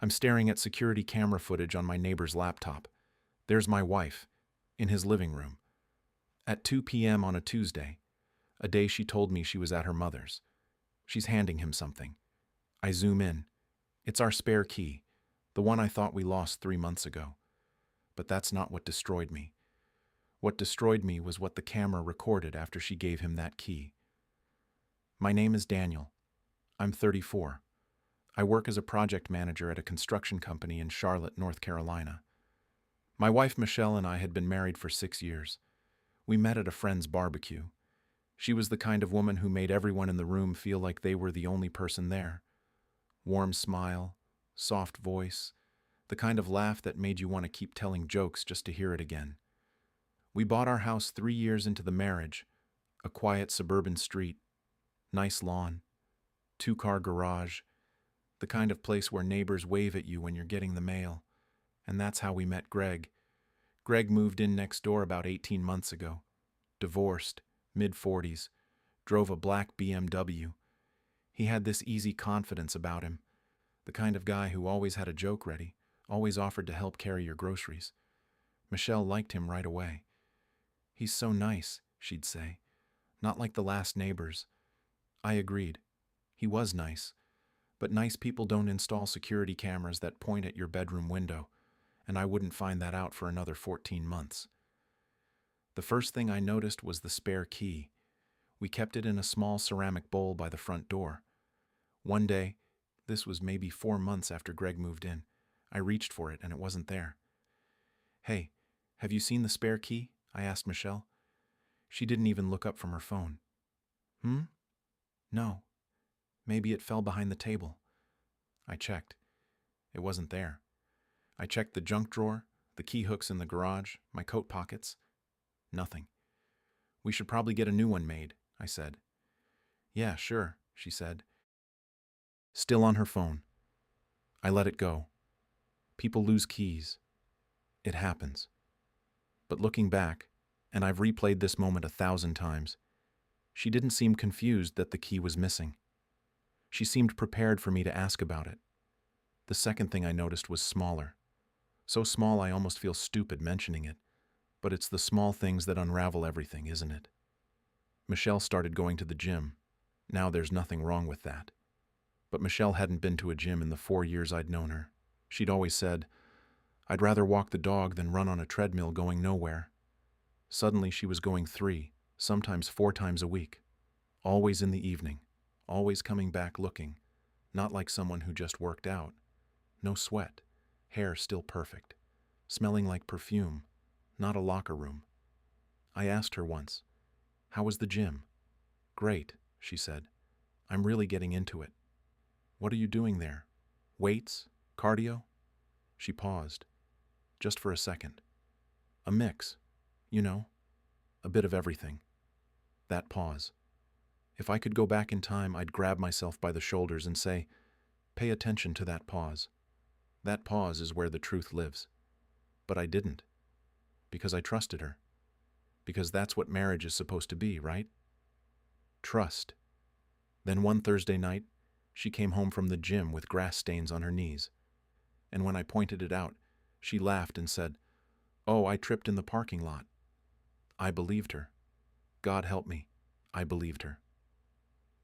I'm staring at security camera footage on my neighbor's laptop. There's my wife, in his living room. At 2 p.m. on a Tuesday, a day she told me she was at her mother's. She's handing him something. I zoom in. It's our spare key, the one I thought we lost 3 months ago. But that's not what destroyed me. What destroyed me was what the camera recorded after she gave him that key. My name is Daniel. I'm 34. I work as a project manager at a construction company in Charlotte, North Carolina. My wife Michelle and I had been married for 6 years. We met at a friend's barbecue. She was the kind of woman who made everyone in the room feel like they were the only person there. Warm smile, soft voice, the kind of laugh that made you want to keep telling jokes just to hear it again. We bought our house 3 years into the marriage, a quiet suburban street, nice lawn, 2-car garage, the kind of place where neighbors wave at you when you're getting the mail. And that's how we met Greg. Greg moved in next door about 18 months ago. Divorced, mid-40s, drove a black BMW. He had this easy confidence about him, the kind of guy who always had a joke ready, always offered to help carry your groceries. Michelle liked him right away. He's so nice, she'd say. Not like the last neighbors. I agreed. He was nice. But nice people don't install security cameras that point at your bedroom window, and I wouldn't find that out for another 14 months. The first thing I noticed was the spare key. We kept it in a small ceramic bowl by the front door. One day, this was maybe 4 months after Greg moved in, I reached for it and it wasn't there. "Hey, have you seen the spare key?" I asked Michelle. She didn't even look up from her phone. No. Maybe it fell behind the table. I checked. It wasn't there. I checked the junk drawer, the key hooks in the garage, my coat pockets. Nothing. "We should probably get a new one made," I said. "Yeah, sure," she said. Still on her phone. I let it go. People lose keys. It happens. But looking back, and I've replayed this moment 1,000 times, she didn't seem confused that the key was missing. She seemed prepared for me to ask about it. The second thing I noticed was smaller. So small I almost feel stupid mentioning it, but it's the small things that unravel everything, isn't it? Michelle started going to the gym. Now there's nothing wrong with that. But Michelle hadn't been to a gym in the 4 years I'd known her. She'd always said, "I'd rather walk the dog than run on a treadmill going nowhere." Suddenly she was going 3, sometimes 4 times a week. Always in the evening. Always coming back looking, not like someone who just worked out. No sweat, hair still perfect, smelling like perfume, not a locker room. I asked her once, "How was the gym?" "Great," she said. "I'm really getting into it." "What are you doing there? Weights? Cardio?" She paused, just for a second. "A mix, you know, a bit of everything." That pause. If I could go back in time, I'd grab myself by the shoulders and say, "Pay attention to that pause. That pause is where the truth lives." But I didn't. Because I trusted her. Because that's what marriage is supposed to be, right? Trust. Then one Thursday night, she came home from the gym with grass stains on her knees. And when I pointed it out, she laughed and said, "Oh, I tripped in the parking lot." I believed her. God help me, I believed her.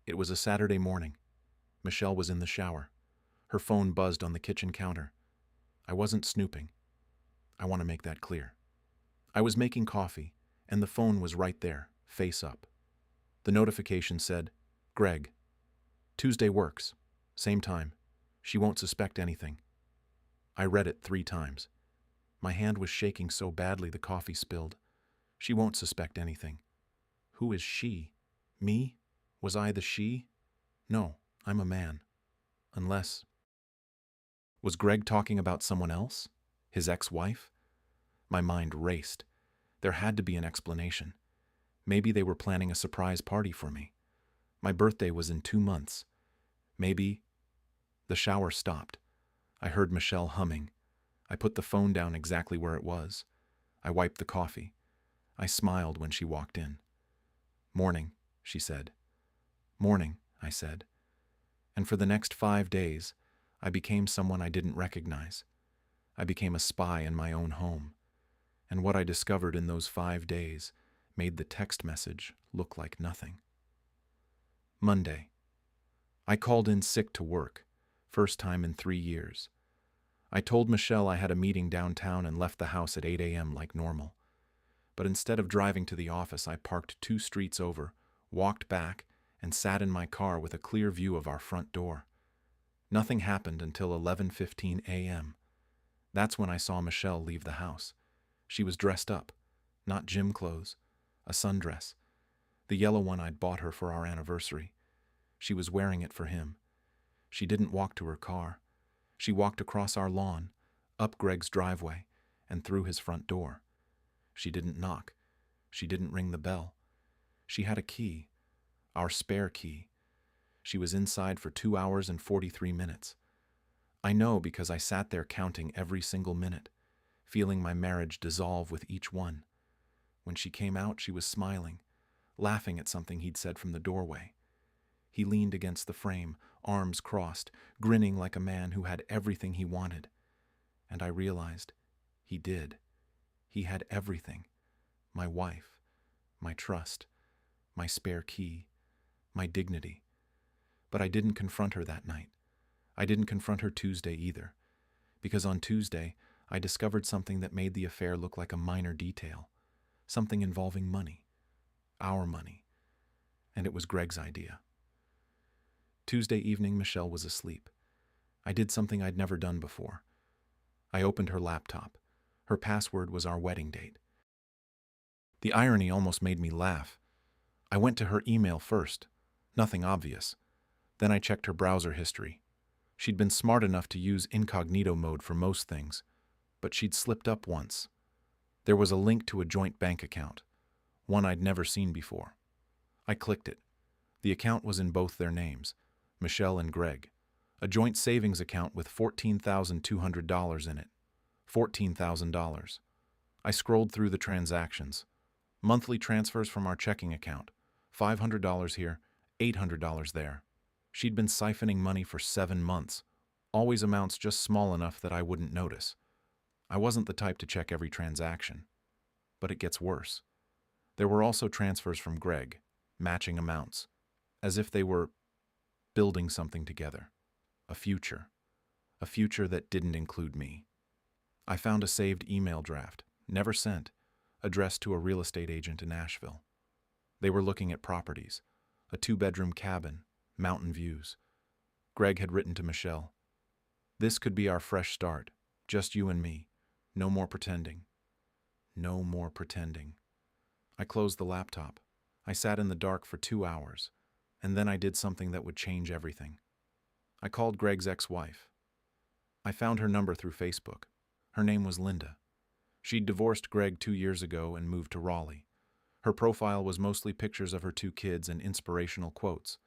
It was a Saturday morning. Michelle was in the shower. Her phone buzzed on the kitchen counter. I wasn't snooping. I want to make that clear. I was making coffee, and the phone was right there, face up. The notification said, "Greg. Tuesday works. Same time. She won't suspect anything." I read it 3 times. My hand was shaking so badly the coffee spilled. She won't suspect anything. Who is she? Me? Was I the she? No, I'm a man. Unless... Was Greg talking about someone else? His ex-wife? My mind raced. There had to be an explanation. Maybe they were planning a surprise party for me. My birthday was in 2 months. Maybe... The shower stopped. I heard Michelle humming. I put the phone down exactly where it was. I wiped the coffee. I smiled when she walked in. "Morning," she said. "Morning," I said. And for the next 5 days, I became someone I didn't recognize. I became a spy in my own home. And what I discovered in those 5 days made the text message look like nothing. Monday. I called in sick to work, first time in 3 years. I told Michelle I had a meeting downtown and left the house at 8 a.m. like normal. But instead of driving to the office, I parked 2 streets over, walked back, and sat in my car with a clear view of our front door. Nothing happened until 11:15 a.m. That's when I saw Michelle leave the house. She was dressed up, not gym clothes, a sundress, the yellow one I'd bought her for our anniversary. She was wearing it for him. She didn't walk to her car. She walked across our lawn, up Greg's driveway, and through his front door. She didn't knock. She didn't ring the bell. She had a key, our spare key. She was inside for 2 hours and 43 minutes. I know because I sat there counting every single minute, feeling my marriage dissolve with each one. When she came out, she was smiling, laughing at something he'd said from the doorway. He leaned against the frame, arms crossed, grinning like a man who had everything he wanted. And I realized he did. He had everything. My wife, my trust, my spare key, my dignity. But I didn't confront her that night. I didn't confront her Tuesday either, because on Tuesday I discovered something that made the affair look like a minor detail, something involving money, our money, and it was Greg's idea. Tuesday evening, Michelle was asleep. I did something I'd never done before. I opened her laptop. Her password was our wedding date. The irony almost made me laugh. I went to her email first, nothing obvious. Then I checked her browser history. She'd been smart enough to use incognito mode for most things, but she'd slipped up once. There was a link to a joint bank account, one I'd never seen before. I clicked it. The account was in both their names, Michelle and Greg, a joint savings account with $14,200 in it. $14,000. I scrolled through the transactions. Monthly transfers from our checking account, $500 here, $800 there. She'd been siphoning money for 7 months, always amounts just small enough that I wouldn't notice. I wasn't the type to check every transaction. But it gets worse. There were also transfers from Greg, matching amounts, as if they were building something together. A future that didn't include me. I found a saved email draft, never sent, addressed to a real estate agent in Asheville. They were looking at properties, a 2-bedroom cabin, mountain views. Greg had written to Michelle, "This could be our fresh start, just you and me. No more pretending. No more pretending." I closed the laptop. I sat in the dark for 2 hours, and then I did something that would change everything. I called Greg's ex-wife. I found her number through Facebook. Her name was Linda. She'd divorced Greg 2 years ago and moved to Raleigh. Her profile was mostly pictures of her 2 kids and inspirational quotes,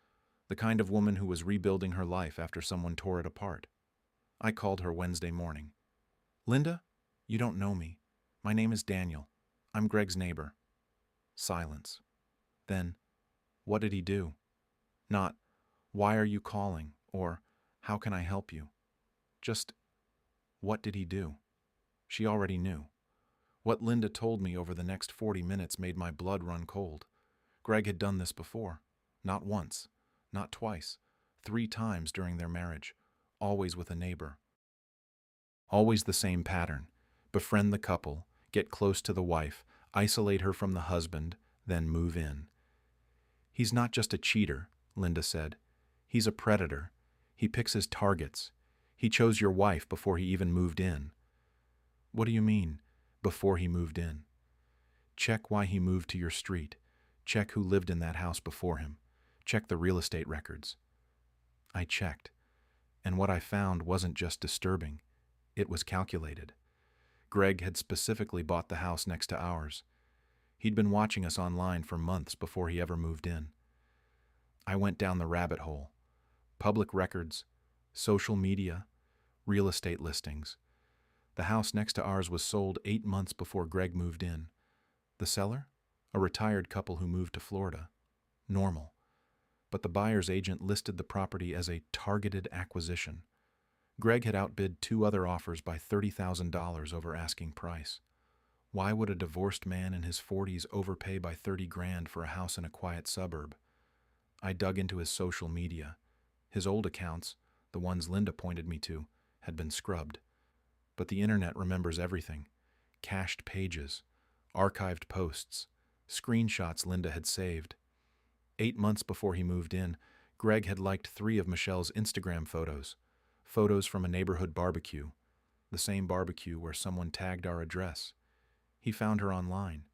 the kind of woman who was rebuilding her life after someone tore it apart. I called her Wednesday morning. "Linda, you don't know me. My name is Daniel. I'm Greg's neighbor." Silence. Then, "What did he do?" Not, "Why are you calling?" or "How can I help you?" Just, "What did he do?" She already knew. What Linda told me over the next 40 minutes made my blood run cold. Greg had done this before. Not once. Not twice. 3 times during their marriage. Always with a neighbor. Always the same pattern. Befriend the couple, get close to the wife, isolate her from the husband, then move in. "He's not just a cheater," Linda said. "He's a predator. He picks his targets. He chose your wife before he even moved in." "What do you mean, before he moved in?" "Check why he moved to your street. Check who lived in that house before him. Check the real estate records." I checked, and what I found wasn't just disturbing. It was calculated. Greg had specifically bought the house next to ours. He'd been watching us online for months before he ever moved in. I went down the rabbit hole. Public records, social media, real estate listings. The house next to ours was sold 8 months before Greg moved in. The seller? A retired couple who moved to Florida. Normal. But the buyer's agent listed the property as a targeted acquisition. Greg had outbid two other offers by $30,000 over asking price. Why would a divorced man in his 40s overpay by 30 grand for a house in a quiet suburb? I dug into his social media. His old accounts, the ones Linda pointed me to, had been scrubbed. But the internet remembers everything. Cached pages, archived posts, screenshots Linda had saved. 8 months before he moved in, Greg had liked 3 of Michelle's Instagram photos. Photos from a neighborhood barbecue. The same barbecue where someone tagged our address. He found her online.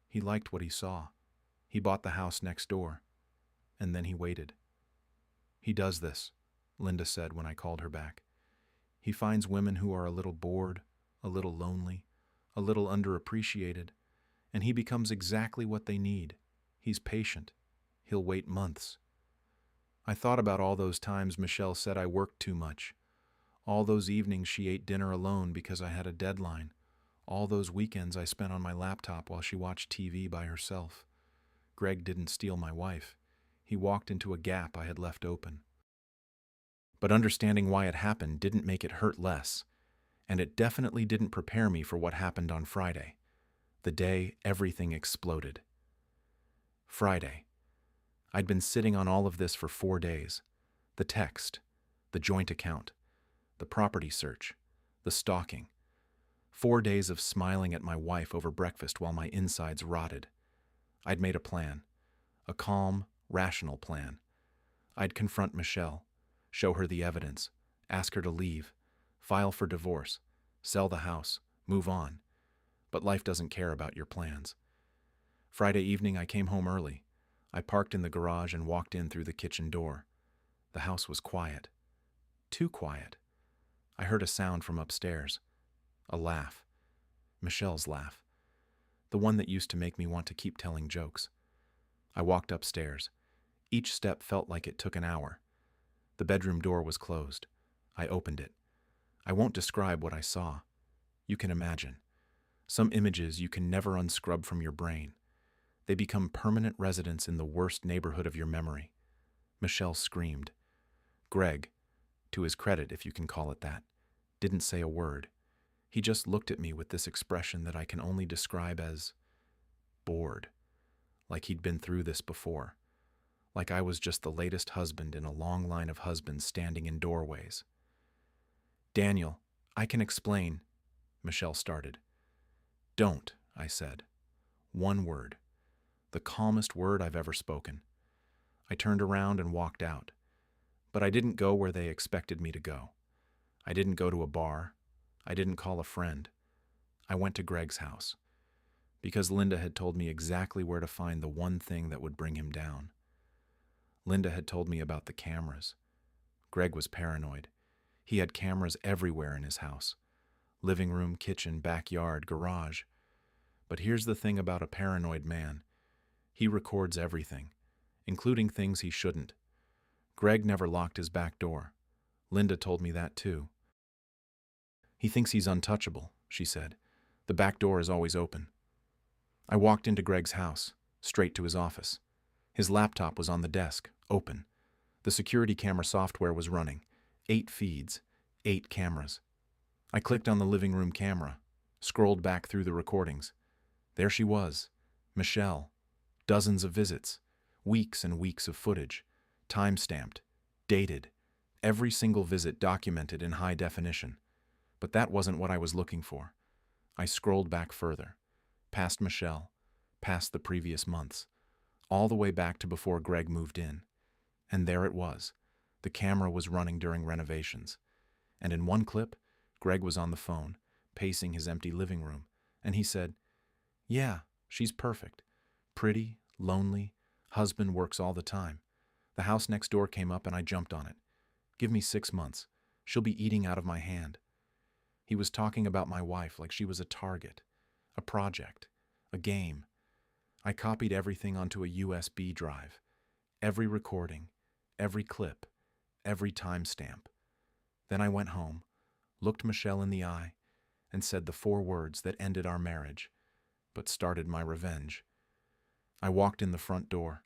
He liked what he saw. He bought the house next door. And then he waited. He does this, Linda said when I called her back. He finds women who are a little bored, a little lonely, a little underappreciated, and he becomes exactly what they need. He's patient. He'll wait months. I thought about all those times Michelle said I worked too much. All those evenings she ate dinner alone because I had a deadline. All those weekends I spent on my laptop while she watched TV by herself. Greg didn't steal my wife. He walked into a gap I had left open. But understanding why it happened didn't make it hurt less, and it definitely didn't prepare me for what happened on Friday, the day everything exploded. Friday. I'd been sitting on all of this for 4 days. The text, the joint account, the property search, the stalking. 4 days of smiling at my wife over breakfast while my insides rotted. I'd made a plan, a calm, rational plan. I'd confront Michelle, show her the evidence, ask her to leave, file for divorce, sell the house, move on. But life doesn't care about your plans. Friday evening I came home early. I parked in the garage and walked in through the kitchen door. The house was quiet. Too quiet. I heard a sound from upstairs. A laugh. Michelle's laugh. The one that used to make me want to keep telling jokes. I walked upstairs. Each step felt like it took an hour. The bedroom door was closed. I opened it. I won't describe what I saw. You can imagine. Some images you can never unscrub from your brain. They become permanent residents in the worst neighborhood of your memory. Michelle screamed. Greg, to his credit if you can call it that, didn't say a word. He just looked at me with this expression that I can only describe as bored. Like he'd been through this before. Like I was just the latest husband in a long line of husbands standing in doorways. Daniel, I can explain, Michelle started. Don't, I said. One word. The calmest word I've ever spoken. I turned around and walked out. But I didn't go where they expected me to go. I didn't go to a bar. I didn't call a friend. I went to Greg's house. Because Linda had told me exactly where to find the one thing that would bring him down. Linda had told me about the cameras. Greg was paranoid. He had cameras everywhere in his house. Living room, kitchen, backyard, garage. But here's the thing about a paranoid man. He records everything, including things he shouldn't. Greg never locked his back door. Linda told me that too. He thinks he's untouchable, she said. The back door is always open. I walked into Greg's house, straight to his office. His laptop was on the desk, open. The security camera software was running. 8 feeds, 8 cameras. I clicked on the living room camera, scrolled back through the recordings. There she was, Michelle. Dozens of visits, weeks and weeks of footage, time-stamped, dated, every single visit documented in high definition. But that wasn't what I was looking for. I scrolled back further, past Michelle, past the previous months, all the way back to before Greg moved in. And there it was. The camera was running during renovations. And in one clip, Greg was on the phone, pacing his empty living room, and he said, "Yeah, she's perfect. Pretty, lonely, husband works all the time. The house next door came up and I jumped on it. Give me 6 months. She'll be eating out of my hand." He was talking about my wife like she was a target, a project, a game. I copied everything onto a USB drive. Every recording, every clip, every timestamp. Then I went home, looked Michelle in the eye, and said the 4 words that ended our marriage, but started my revenge. I walked in the front door.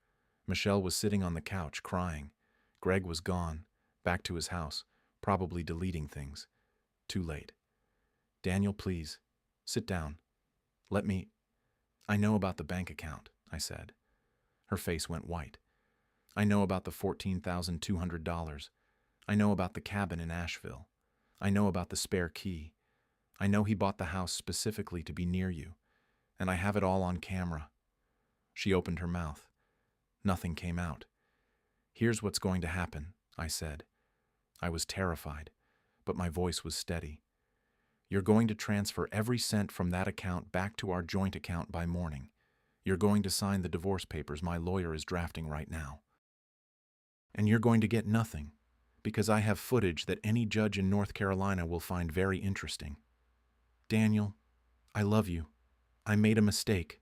Michelle was sitting on the couch, crying. Greg was gone, back to his house, probably deleting things. Too late. Daniel, please, sit down. Let me. I know about the bank account, I said. Her face went white. I know about the $14,200. I know about the cabin in Asheville. I know about the spare key. I know he bought the house specifically to be near you, and I have it all on camera. She opened her mouth. Nothing came out. Here's what's going to happen, I said. I was terrified, but my voice was steady. You're going to transfer every cent from that account back to our joint account by morning. You're going to sign the divorce papers my lawyer is drafting right now. And you're going to get nothing, because I have footage that any judge in North Carolina will find very interesting. Daniel, I love you. I made a mistake.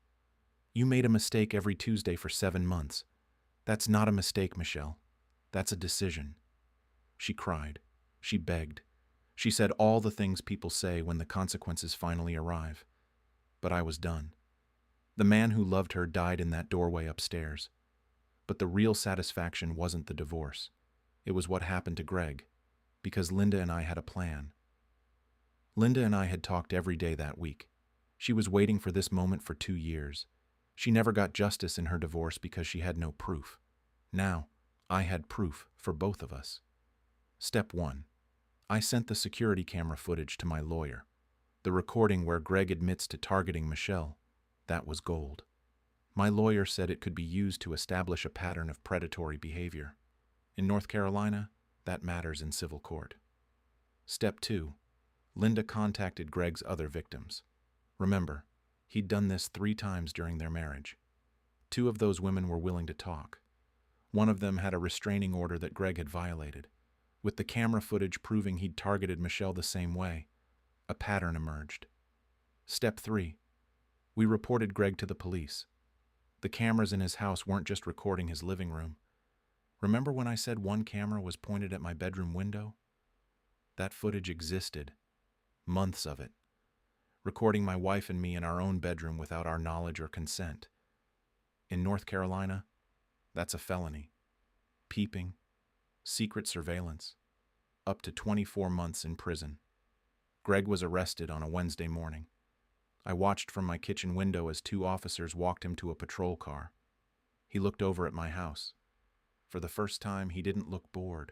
You made a mistake every Tuesday for 7 months. That's not a mistake, Michelle. That's a decision. She cried. She begged. She said all the things people say when the consequences finally arrive. But I was done. The man who loved her died in that doorway upstairs. But the real satisfaction wasn't the divorce. It was what happened to Greg, because Linda and I had a plan. Linda and I had talked every day that week. She was waiting for this moment for 2 years. She never got justice in her divorce because she had no proof. Now, I had proof for both of us. Step 1. I sent the security camera footage to my lawyer. The recording where Greg admits to targeting Michelle. That was gold. My lawyer said it could be used to establish a pattern of predatory behavior. In North Carolina, that matters in civil court. Step 2. Linda contacted Greg's other victims. Remember, he'd done this 3 times during their marriage. 2 of those women were willing to talk. One of them had a restraining order that Greg had violated. With the camera footage proving he'd targeted Michelle the same way, a pattern emerged. Step 3. We reported Greg to the police. The cameras in his house weren't just recording his living room. Remember when I said one camera was pointed at my bedroom window? That footage existed. Months of it. Recording my wife and me in our own bedroom without our knowledge or consent. In North Carolina, that's a felony. Peeping, secret surveillance, up to 24 months in prison. Greg was arrested on a Wednesday morning. I watched from my kitchen window as 2 officers walked him to a patrol car. He looked over at my house. For the first time, he didn't look bored.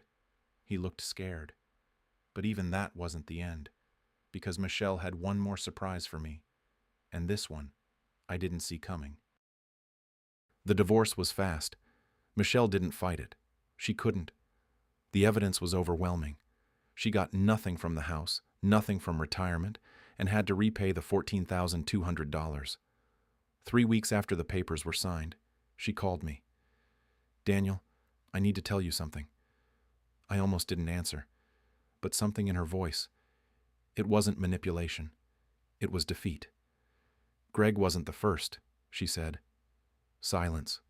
He looked scared. But even that wasn't the end, because Michelle had one more surprise for me, and this one I didn't see coming. The divorce was fast. Michelle didn't fight it. She couldn't. The evidence was overwhelming. She got nothing from the house, nothing from retirement, and had to repay the $14,200. 3 weeks after the papers were signed, she called me. Daniel, I need to tell you something. I almost didn't answer, but something in her voice. It wasn't manipulation. It was defeat. Greg wasn't the first, she said. Silence.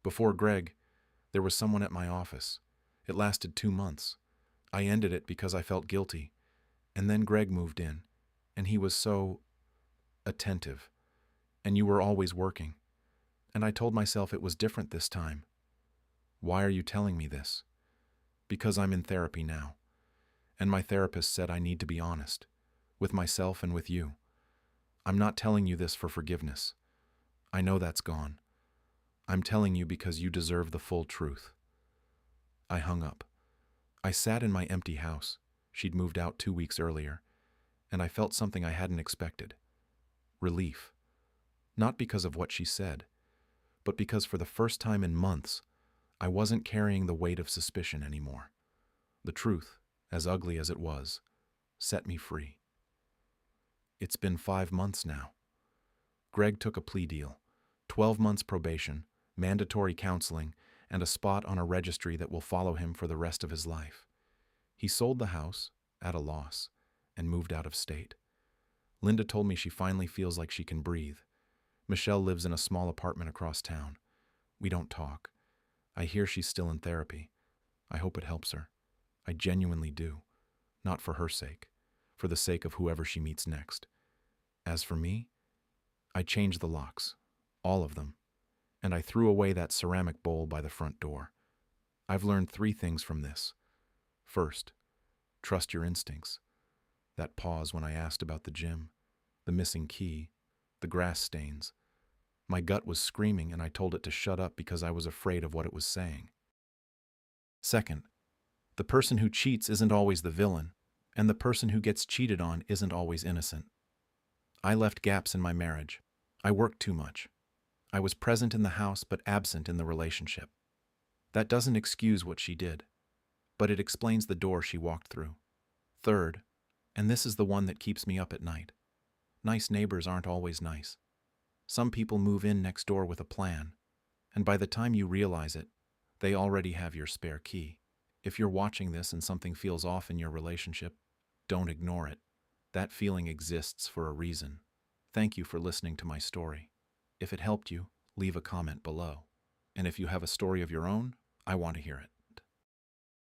Before Greg, there was someone at my office. It lasted 2 months. I ended it because I felt guilty. And then Greg moved in, and he was so attentive. And you were always working. And I told myself it was different this time. Why are you telling me this? Because I'm in therapy now. And my therapist said I need to be honest, with myself and with you. I'm not telling you this for forgiveness. I know that's gone. I'm telling you because you deserve the full truth. I hung up. I sat in my empty house. She'd moved out 2 weeks earlier, and I felt something I hadn't expected. Relief. Not because of what she said, but because for the first time in months, I wasn't carrying the weight of suspicion anymore. The truth, as ugly as it was, set me free. It's been 5 months now. Greg took a plea deal, 12 months probation, mandatory counseling, and a spot on a registry that will follow him for the rest of his life. He sold the house, at a loss, and moved out of state. Linda told me she finally feels like she can breathe. Michelle lives in a small apartment across town. We don't talk. I hear she's still in therapy. I hope it helps her. I genuinely do. Not for her sake, for the sake of whoever she meets next. As for me, I changed the locks, all of them, and I threw away that ceramic bowl by the front door. I've learned 3 things from this. First, Trust your instincts. That pause when I asked about the gym, the missing key, the grass stains. My gut was screaming and I told it to shut up because I was afraid of what it was saying. Second, the person who cheats isn't always the villain, and the person who gets cheated on isn't always innocent. I left gaps in my marriage. I worked too much. I was present in the house but absent in the relationship. That doesn't excuse what she did, but it explains the door she walked through. Third, and this is the one that keeps me up at night, nice neighbors aren't always nice. Some people move in next door with a plan, and by the time you realize it, they already have your spare key. If you're watching this and something feels off in your relationship, don't ignore it. That feeling exists for a reason. Thank you for listening to my story. If it helped you, leave a comment below. And if you have a story of your own, I want to hear it.